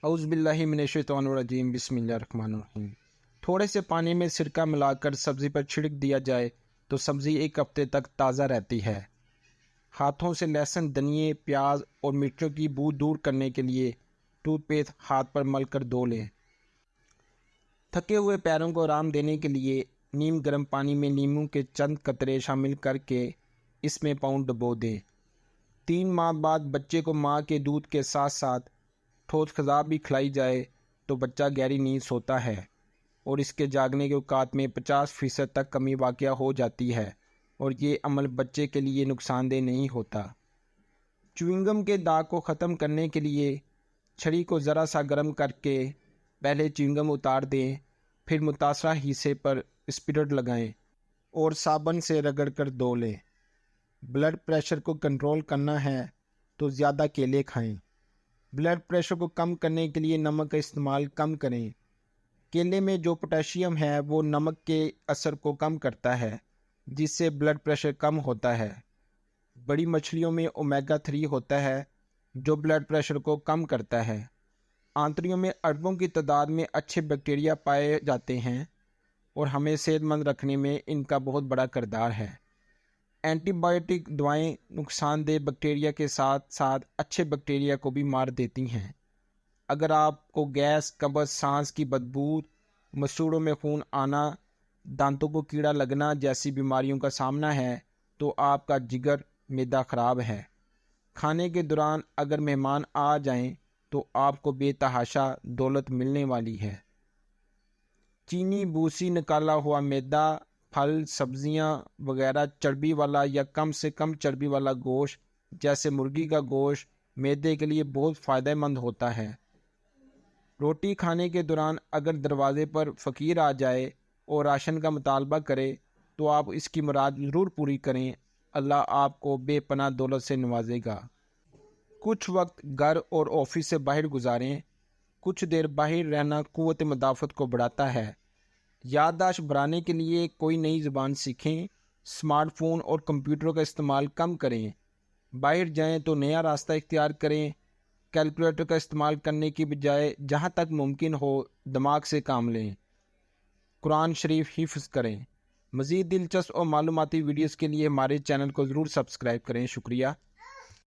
اعوذ باللہ من الشیطان الرجیم، بسم اللہ الرحمن الرحیم۔ تھوڑے سے پانی میں سرکہ ملا کر سبزی پر چھڑک دیا جائے تو سبزی ایک ہفتے تک تازہ رہتی ہے۔ ہاتھوں سے لہسن، دھنیے، پیاز اور مرچوں کی بو دور کرنے کے لیے ٹوتھ پیسٹ ہاتھ پر مل کر دھو لیں۔ تھکے ہوئے پیروں کو آرام دینے کے لیے نیم گرم پانی میں لیموں کے چند قطرے شامل کر کے اس میں پاؤں ڈبو دیں۔ 3 ماہ بعد بچے کو ماں کے دودھ کے ساتھ ساتھ ٹھوس غذا بھی کھلائی جائے تو بچہ گہری نیند سوتا ہے اور اس کے جاگنے کے اوقات میں 50% تک کمی واقع ہو جاتی ہے، اور یہ عمل بچے کے لیے نقصان دہ نہیں ہوتا۔ چیونگم کے داغ کو ختم کرنے کے لیے چھری کو ذرا سا گرم کر کے پہلے چیونگم اتار دیں، پھر متاثرہ حصے پر اسپرٹ لگائیں اور صابن سے رگڑ کر دھو لیں۔ بلڈ پریشر کو کنٹرول کرنا ہے تو زیادہ کیلے کھائیں۔ بلڈ پریشر کو کم کرنے کے لیے نمک کا استعمال کم کریں۔ کیلے میں جو پوٹاشیم ہے وہ نمک کے اثر کو کم کرتا ہے، جس سے بلڈ پریشر کم ہوتا ہے۔ بڑی مچھلیوں میں اومیگا 3 ہوتا ہے جو بلڈ پریشر کو کم کرتا ہے۔ آنتڑیوں میں اربوں کی تعداد میں اچھے بیکٹیریا پائے جاتے ہیں اور ہمیں صحت مند رکھنے میں ان کا بہت بڑا کردار ہے۔ اینٹی بائیوٹک دوائیں نقصان دہ بیکٹیریا کے ساتھ ساتھ اچھے بیکٹیریا کو بھی مار دیتی ہیں۔ اگر آپ کو گیس، قبض، سانس کی بدبو، مسوڑوں میں خون آنا، دانتوں کو کیڑا لگنا جیسی بیماریوں کا سامنا ہے تو آپ کا جگر، معدہ خراب ہے۔ کھانے کے دوران اگر مہمان آ جائیں تو آپ کو بے تحاشا دولت ملنے والی ہے۔ چینی، بوسی نکالا ہوا میدا، پھل، سبزیاں وغیرہ، چربی والا یا کم سے کم چربی والا گوشت جیسے مرغی کا گوشت معدے کے لیے بہت فائدہ مند ہوتا ہے۔ روٹی کھانے کے دوران اگر دروازے پر فقیر آ جائے اور راشن کا مطالبہ کرے تو آپ اس کی مراد ضرور پوری کریں، اللہ آپ کو بے پناہ دولت سے نوازے گا۔ کچھ وقت گھر اور آفس سے باہر گزاریں۔ کچھ دیر باہر رہنا قوت مدافعت کو بڑھاتا ہے۔ یادداشت بڑھانے کے لیے کوئی نئی زبان سیکھیں۔ اسمارٹ فون اور کمپیوٹر کا استعمال کم کریں۔ باہر جائیں تو نیا راستہ اختیار کریں۔ کیلکولیٹر کا استعمال کرنے کی بجائے جہاں تک ممکن ہو دماغ سے کام لیں۔ قرآن شریف حفظ کریں۔ مزید دلچسپ اور معلوماتی ویڈیوز کے لیے ہمارے چینل کو ضرور سبسکرائب کریں۔ شکریہ۔